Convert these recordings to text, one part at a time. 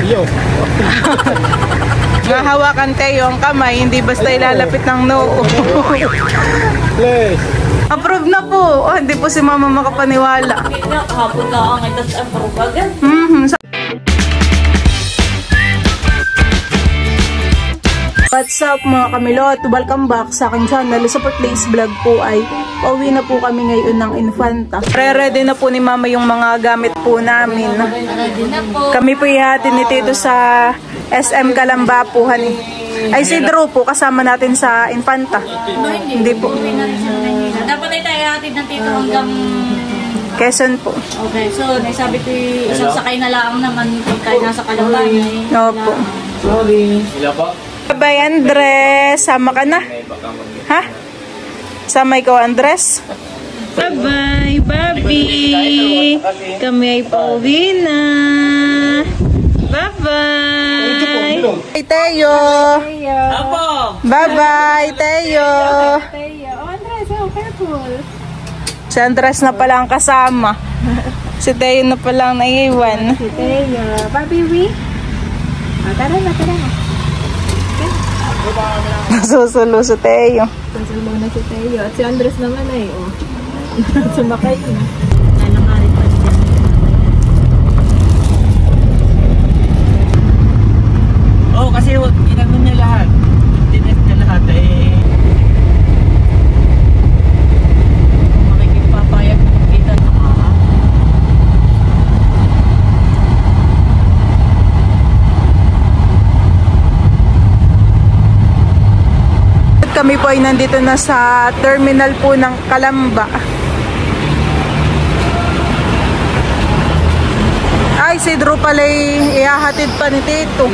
Yo. Mahawakan tayo ang kamay, hindi basta ilalapit ng noo. Please. Approve na po. Oh, hindi po si mama makapaniwala. Kahapon na ang itas approve agad. What's up mga kamilot? Welcome back sa aking channel. Sa Portlace Vlog po ay pauwi na po kami ngayon ng Infanta. Re-ready na po ni mama yung mga gamit po namin. Kami po ihatid ni Tito sa SM Calamba po, honey. Ay si Drew po kasama natin sa Infanta. Hindi po. Dapat ay tayo hatid ng Tito hanggang Quezon po. Okay, so nasabi ko isang sakay na lang naman kung tayo nasa Calamba. Opo. Sorry. Sila po? Bye Andres, sama ka na? Ha? Sama ikaw Andres? Bye-bye, Bobby. Kami ay pauwi na. Bye-bye. Hey, Teo. Bye-bye, Teo. Oh, Andres, oh, careful. Si Andres na pala ang kasama. Si Teo na pala ang naiiwan. Si Teo. Bobby, we? Tara na, tara na. Nasusulo si Teo. Nasusulo na si Teo. At si Andres naman ay, oh. Sumakay na. Nalangarin pa siya. Oo, kasi ginagawin niya lahat. Tinest niya lahat eh. Makikipapayag kita na Kami po ay nandito na sa terminal po ng Calamba. Ay, si Drew pala ihahatid pa ni Tito.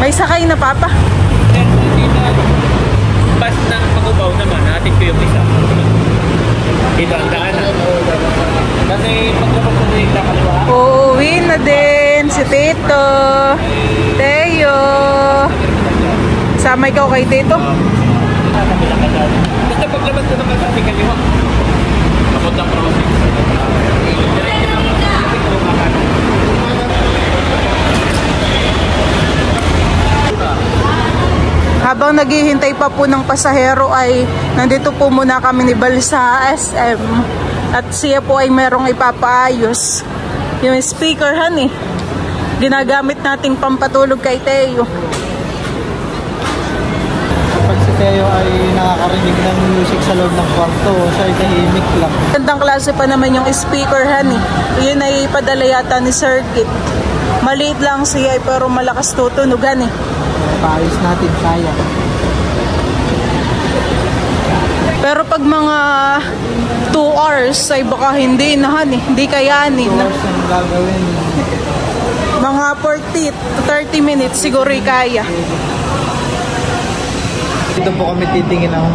May sakay na papa. Bas ng Pagubaw naman, natin ko yung isa. Dito ang daanan. Kasi paglabas na dito kaliwa. Uuwi na din si Tito. Teo. Sama ikaw kay Tito? Basta paglabas na naman sa ating kaliwa. Papunta crossing. Habang naghihintay pa po ng pasahero ay nandito po muna kami ni Bal sa SM. At siya po ay merong ipapaayos. Yung speaker, honey. Ginagamit nating pampatulog kay Teo. Pag si Teo ay nakakarinig ng music sa loob ng kwarto, siya ay tahimik lang. Gandang klase pa naman yung speaker, honey. Yun ay ipadala yata ni Circuit. Maliit lang siya pero malakas tutunugan eh. Paayos natin, kaya. Pero pag mga 2 hours ay baka hindi na, honey. Hindi kayanin. 2 hours ang gagawin. Mga 40 to 30 minutes siguro kaya. Dito po kami titingin ng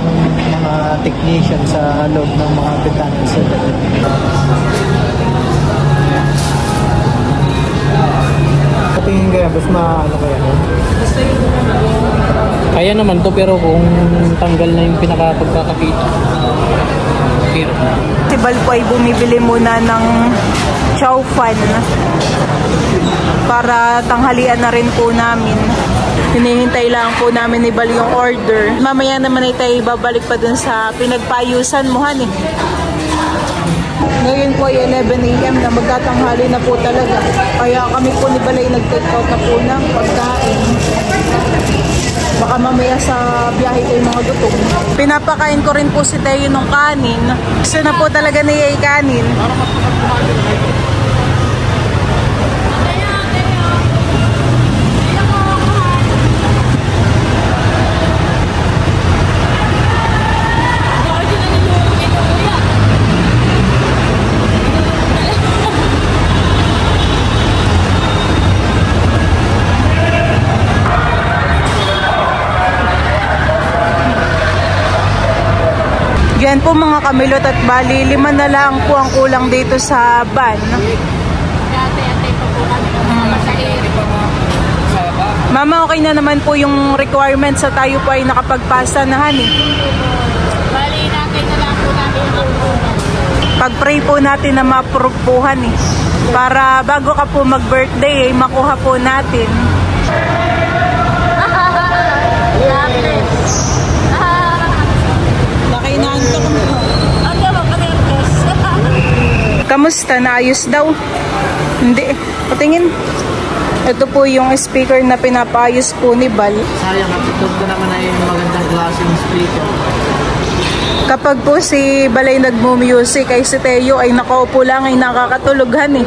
mga technician sa loob ng mga bintana. Tingin kaya, basta maano kaya? Kaya naman to, pero kung tanggal na yung pinakapagkakapito. Si Bal po ay bumibili muna ng chow fan para tanghalian na rin po namin. Hinihintay lang po namin ni Bal yung order. Mamaya naman ay tayo babalik pa dun sa pinagpayusan mo, honey. Ngayon po ay 11 AM na magkatanghali na po talaga. Kaya kami po ni Balay nag-take out na po ng pagkain. Baka mamaya sa biyahe tayo mga gutom. Pinapakain ko rin po si Teo ng kanin. Gusto na po talaga niya ay kanin. Yan po mga kamilot at bali 5 na lang po ang kulang dito sa van. Mama, okay na naman po yung requirements sa tayo po ay nakapagpasa na honey. Bali natin na lang po natin yung Pag-pray po natin na ma-approve po honey. Para bago ka po mag-birthday ay makuha po natin. Nakainaan ka kami. Kamusta? Naayos daw? Hindi. Patingin. Ito po yung speaker na pinapayos po ni Bal. Sayang, ito ko naman ay magandang klaseng speaker. Kapag po si Balay nagmo-music ay si Teo ay nakaupo lang ay nakakatulugan eh.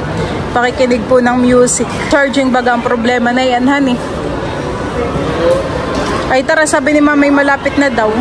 Pakikinig po ng music. Charging baga ang problema na yan, honey. Ay tara, sabi ni Mama ay malapit na daw.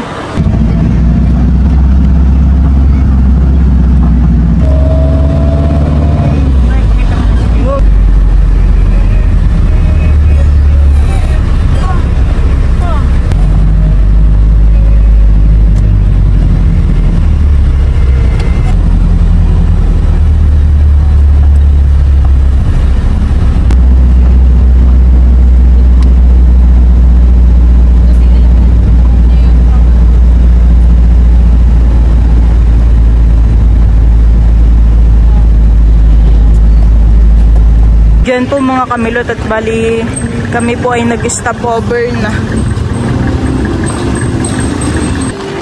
Diyan po mga kamilot at bali kami po ay nag-stopover na.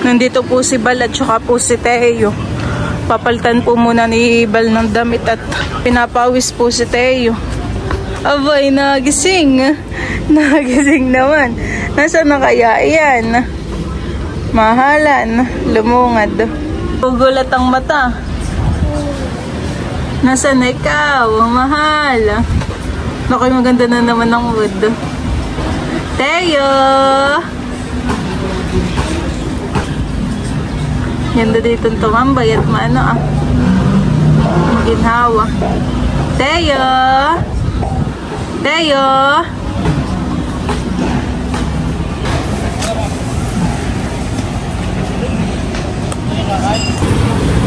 Nandito po si Bal at saka po si Teo. Papalitan po muna ni Bal ng damit at pinapawis po si Teo. Abay, nagising. Nagising naman. Nasaan na kaya? Ayan. Mahalan. Lumungad. Gugulat ang mata. Nasaan na ikaw? Mahal. Nakoy, maganda na naman ang wood. Teo! Ganda dito tumambay at maano maginhawa. Teo! Teo!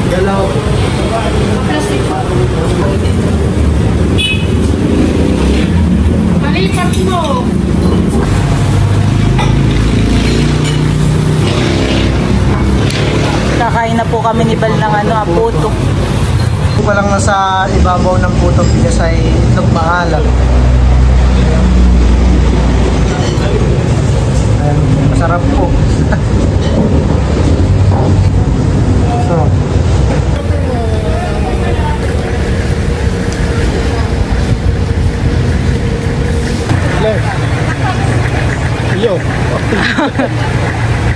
Galaw. Malipat mo. Kakain na po kami ni Bal ng puto. Pa lang nasa ibabaw ng putong bigas ay itlog maalat. Ayan, masarap po. So, Yo.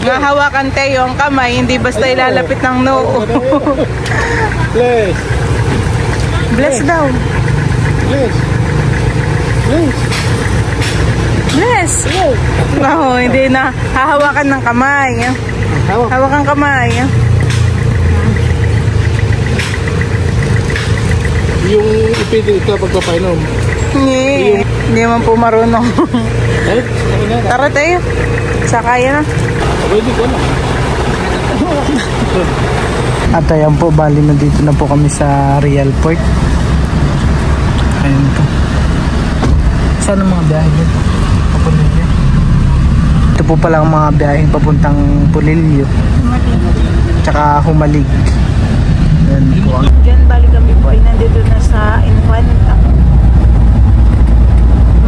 Nga hawakan Teo ang kamay, hindi basta ilalapit ng noo. Bless. Bless daw. Bless. Bless. Bless. No, hindi na. Hahawakan ng kamay. Hawakan kamay. Yung ipili ito pagpapainom. Hindi man po marunong. Tara tayo. Sakaya na. Pwede ko na. at ayan po, bali nandito na po kami sa Real Port. Ayan po. Saan ang mga biyahe dito? Papulilyo. Ito po pala ang mga biyahe papuntang Pulilyo. Tsaka Humalig. Ayan po. Diyan bali kami po ay nandito na sa Infanta.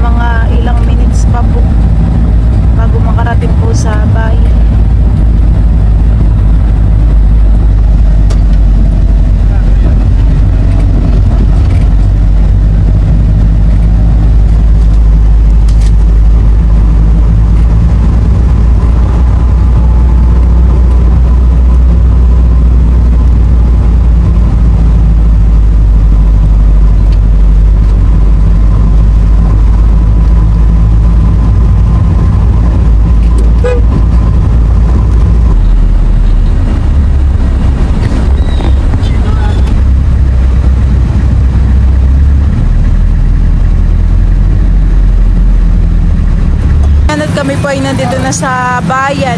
Mga ilang minutes pa po bago makarating po sa bayan. Kami po ay nandito na sa bayan.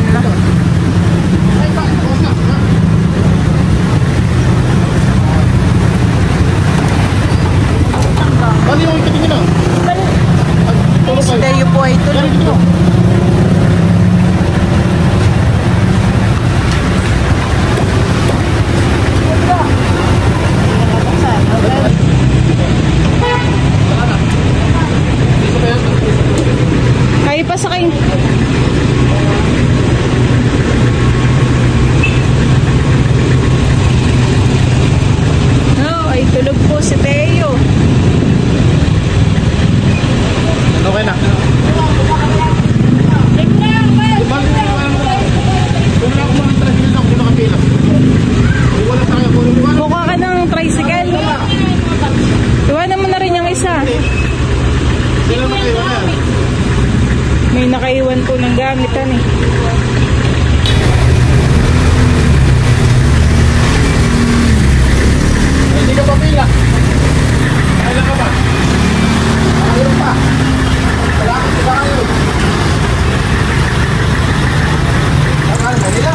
Kayo pa sa kayo. No, ay tulog po si Teo. Okay na. Mukha ka ng tricycle. Iwanan mo na rin yung isa. May nakaiwan po ng gamitan eh. Hindi ka pa pila. Kailan ka ba? Ayaw pa. Wala ka pa kayo. Akala mo nila.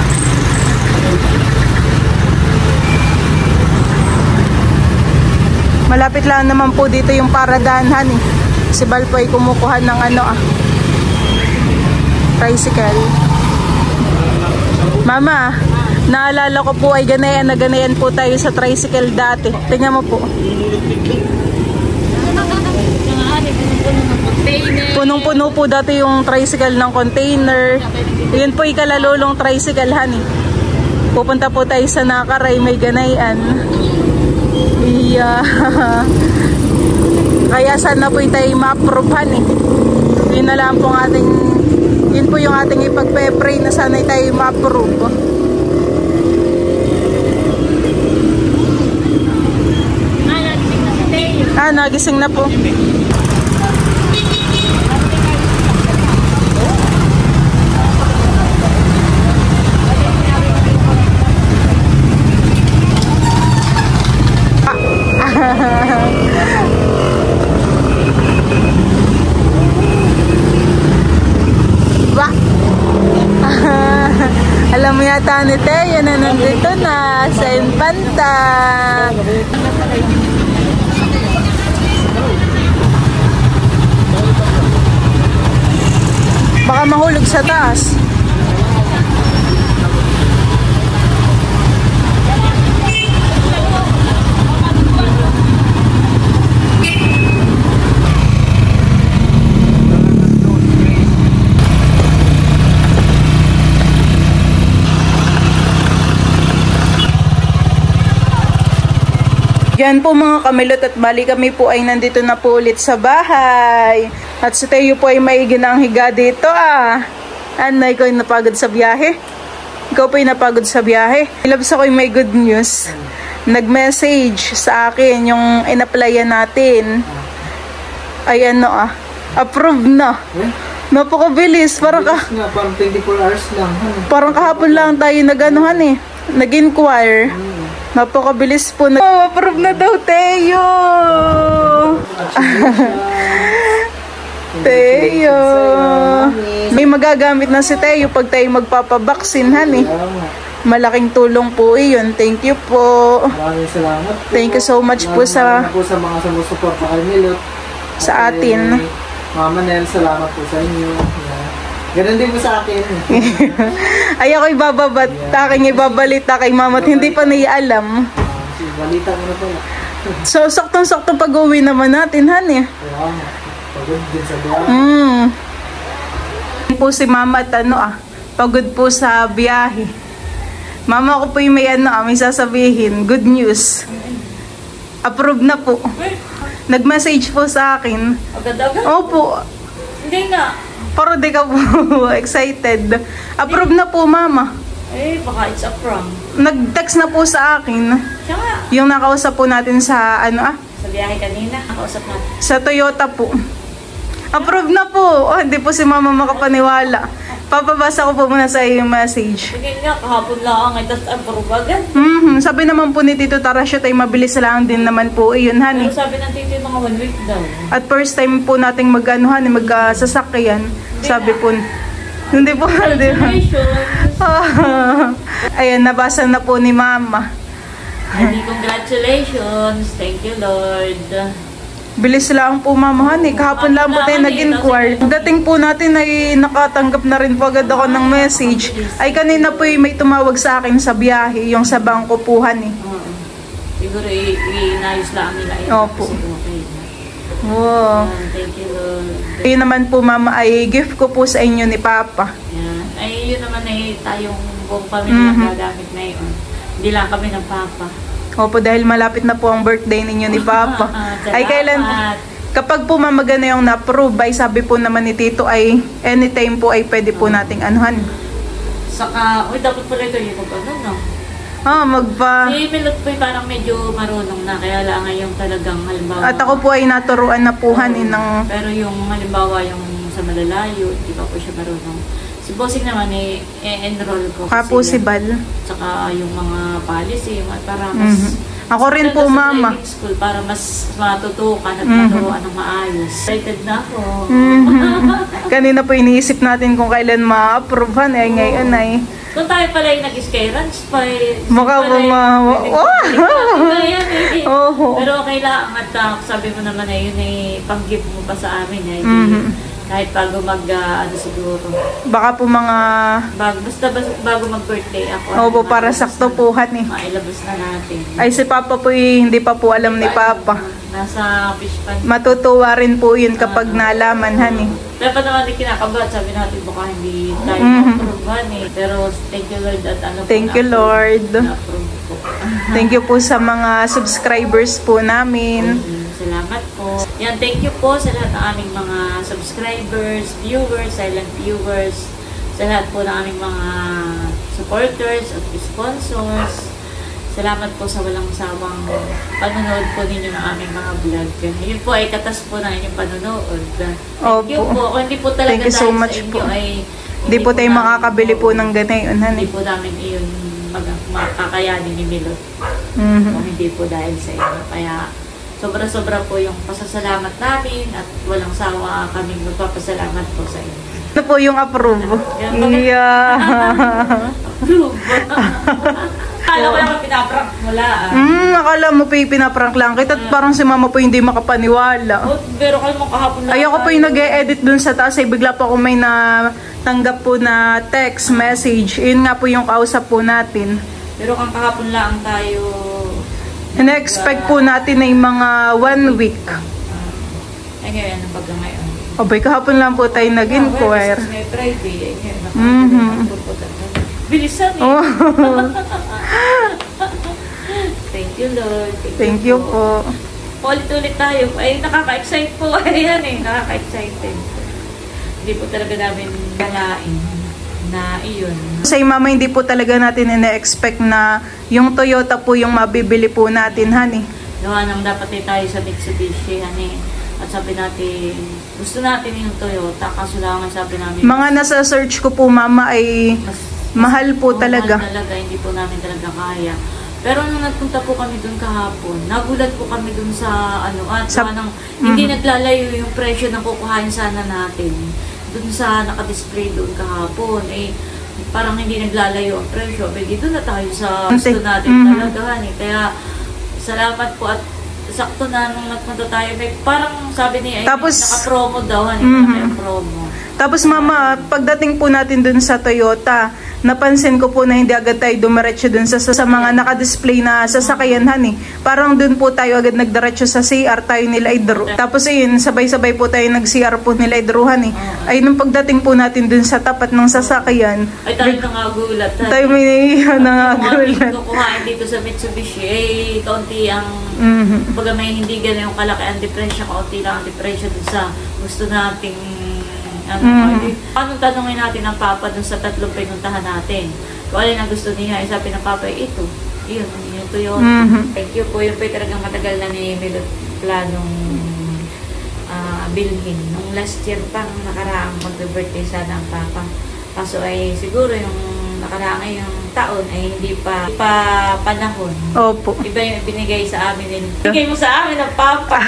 Malapit lang naman po dito yung paradahan eh. Si Bal po ay kumukuha ng tricycle. Mama, naalala ko po ay ganayan na ganayan po tayo sa tricycle dati. Tingnan mo po. Punong-puno po dati yung tricycle ng container. Yun po ay kalalulong tricycle, honey. Pupunta po tayo sa Nakaray, may ganayan. Yeah. Kaya sana po tayo ma-approve, honey. Yun na lang po yun po yung ating ipagpe-pray na sana tayo ma-approve. Nagising na po. Alam mo yata ni Teo na nandito na sa Infanta. Baka mahulog sa taas. Yan po mga kamilot, at bali kami po ay nandito na po ulit sa bahay. At si Teo po ay maigi na ang higa dito Ano, ikaw ay napagod sa biyahe? Ikaw po ay napagod sa biyahe? Ilabas ako ay may good news. Nag-message sa akin yung in-applyan natin. Ay approved na. Napakabilis. Parang 24 hours lang. Parang kahapon lang tayo nag-inquire. Napakabilis po na. Approve na daw, Teo! Teo! May magagamit na si Teo pag tayo magpapabaksin, honey. Malaking tulong po iyon. Thank you po. Maraming salamat po. Thank you so much po sa mga sumusuporta kay Milot. Sa atin. Mama Nel, salamat po sa inyo. Ganun din po sa akin. Ay, ako'y bababat. Aking ibabalita kay mama at hindi pa naialam. Balita mo na pala. So, saktong-sakto pag-uwi naman natin, honey. Pagod din sa biyahe. Po si mama at pagod po sa biyahe. Mama ko po yung may may sasabihin. Good news. Approve na po. Nag-message po sa akin. Agad-agad? Opo. Hindi na. Pero di ka po excited. Approve na po, mama. Baka it's a prank. Nag-text na po sa akin. Siya nga. Yung nakausap po natin sa Sa biyahe kanina, nakausap natin. sa Toyota po. Approve na po. Hindi po si mama makapaniwala. Papabasa ko po muna sa iyo yung message. Sige nga, kahapon lang ay tas approve agad. Sabi naman po ni Tito Tarasio ay mabilis lang din naman po iyon, honey. Pero sabi ng tito mga 1 week daw. At first time po nating magsasakyan. Sabi po, hindi po, di ba? Ayan, nabasa na po ni mama. Congratulations. Thank you, Lord. Bilis lang po mamahan eh. Kahapon lang po tayo nag-inquire. Dating po natin ay nakatanggap na rin po agad ako ng message. Ay kanina po may tumawag sa akin sa biyahe, yung sa bangko puhan eh. Siguro inayos lang nila yun. Opo. Okay. Wow. Thank you, Lord. Yun naman po mama ay gift ko po sa inyo ni Papa. Yan. Ay, yun naman ay tayong buong pamilya gagamit na yun. Hindi lang kami ng Papa. Opo, dahil malapit na po ang birthday ninyo ni Papa. Ay kailan, kapag po mamaga na yung na-approve, ay sabi po naman ni Tito ay anytime po ay pwede po nating anuhan. Saka, dapat pala ito yung no? Magpa... Si Milot po parang medyo marunong na, kaya lang yung talagang halimbawa. At ako po ay naturuan na puhan ng... Pero yung halimbawa yung sa malalayo, di pa po siya marunong. Si Bossing naman enroll ko. Po si Bal. Tsaka yung mga policy, para mas... Ako rin po, mama. School, para mas matutukan at maturuan ng maayos. Excited na ako. Kanina po iniisip natin kung kailan ma-approvehan eh, ngayon ay... Kung tayo pala yung nag-sky runs, mukha po Pero okay lang, at sabi mo naman na yun ay pang-gift mo pa sa amin. Kahit bago siguro. Baka po mga... Basta bago mag-birthday ako. Opo, para sakto puhan eh. Mailabas na natin. Ay si Papa po hindi pa po alam ni Papa. Nasa fish pan. Matutuwa rin po yun kapag nalaman han eh. Dapat naman din kinakabahan. Sabi natin baka hindi tayo ma-approvehan eh. Pero thank you Lord at Thank you Lord. Na-approve po. Thank you po sa mga subscribers po namin. Salamat po. Yan, thank you po sa lahat ng aming mga subscribers, viewers, silent viewers, sa lahat po ng aming mga supporters at sponsors. Salamat po sa walang sawang panonood po ninyo ng aming mga vlog. Yun po ay katas po ng inyong panonood. Thank you po. Kung hindi po talaga thank you so much po. Hindi po tayo makakabili po ng ganayon. Hindi po namin iyon makakayanin ni Milot. Kung hindi po dahil sa inyo. Kaya sobra-sobra po yung pasasalamat namin at walang sawa kaming magpapasalamat po sa inyo. Ano po yung approve? Yeah. Approve. Akala ko yung pinaprank mo lang. Akala mo po yung pinaprank lang kita at parang si mama po hindi makapaniwala. Pero kayo mo kahapon lang. Ay ako po yung nag-e-edit dun sa taas ay bigla po ako may natanggap po na text message. Yun nga po yung kausap po natin. Pero kung kahapon lang tayo ina-expect po natin ay mga 1 week. Ay ngayon, ano pag ngayon? Abay, kahapon lang po tayo nag-inquire. May Friday. Bilisan eh. Thank you Lord. Thank you po. Ulit-ulit tayo. Ay, nakaka-excite po. Ayan eh, nakaka-excited. Hindi po talaga namin galain na iyon. Sa mama, hindi po talaga natin ina-expect na yung Toyota po yung mabibili po natin, honey. Gawa nang dapat tayo sa Mitsubishi, honey. At sabi natin, gusto natin yung Toyota, kaso lang sabi namin... Mga nasa search ko po, mama, ay mahal po talaga. Mahal talaga, hindi po namin talaga kaya. Pero nung nagpunta po kami dun kahapon, nagulat po kami dun sa hindi naglalayo yung presyo ng kukuhain sana natin. Dun sa naka-display doon kahapon, parang hindi naglalayo ang presyo. Pwede doon na tayo sa gusto natin talaga. Kaya, salamat po at sakto na nung nagpunta tayo. Parang sabi niya, naka-promo daw. Naka-promo. Tapos mama, pagdating po natin dun sa Toyota, napansin ko po na hindi agad tayo dumiretso dun sa mga naka-display na sasakyan, honey. Parang dun po tayo agad nagdiretso sa CR, tayo nila idro. Tapos ayun, sabay-sabay po tayo nag-CR po nila idro, honey. Ay nung pagdating po natin dun sa tapat ng sasakyan, ay tayo nangagulat. Tayo may nangagulat. Kung kukuhain dito sa Mitsubishi, kaunti ang, baga may hindi gano'n yung kalaki ang depresya, kaunti lang ang depresya dun sa gusto nating anong tanongin natin ang Papa dun sa tatlong pinuntahan natin? Kung alin ang gusto niya, sabi ng Papa, ito. Ito yun. Thank you po. Yun po talagang matagal na ni Milot planong bilhin. Nung last year pang nakaraang mag-birthday sana ang Papa. Kaso ay siguro yung nakaraang yung taon ay hindi pa panahon. Opo. Iba yung binigay sa amin. Binigay mo sa amin ng Papa.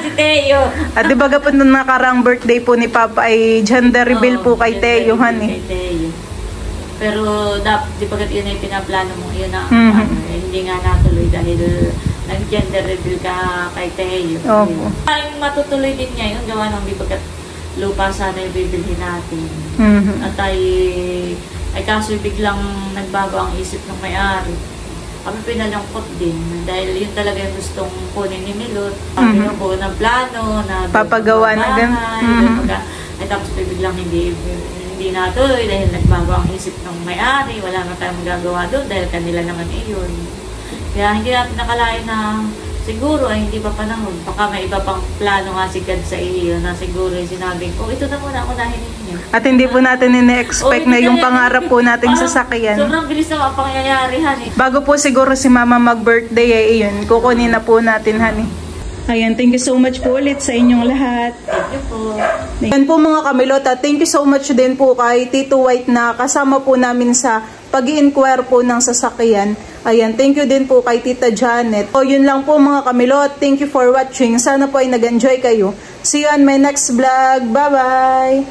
Si Teo. At di ba po nung nakaraang birthday po ni Papa ay gender reveal po kay Teo, honey. Kay Teo. Pero di ba yun ay pinaplano mo, yun ang hindi nga natuloy dahil gender reveal ka kay Teo. Opo. Parang matutuloy din niya yun, gawa ng di pagkat lupa sana yung bibilhin natin. At ay kaso biglang nagbago ang isip ng may-ari. Kami pinalangkot din dahil yun talaga yung gustong kunin ni Milot. Kami buo ng plano na Papagawa na din. Ay tapos biglang hindi natuloy dahil nagbago ang isip ng may-ari. Wala na tayong magagawa doon dahil kanila naman iyon. Kaya hindi natin nakalain na siguro ay hindi pa panahon. Baka may iba pang plano nga si God sa iyo na siguro ay sinabing, ito na muna ako dahil ninyo. At hindi po natin ine-expect na yung pangarap po nating sasakyan. Sobrang bilis na ang pangyayari, honey. Bago po siguro si Mama mag-birthday, yun, kukunin na po natin, honey. Ayan, thank you so much po ulit sa inyong lahat. Thank you po. Ayan po mga kamilota, thank you so much din po kay Tito White na kasama po namin sa pag-i-inquire po ng sasakyan. Ayan, thank you din po kay Tita Janet. O yun lang po mga kamilot, thank you for watching. Sana po ay nag-enjoy kayo. See you on my next vlog. Bye-bye!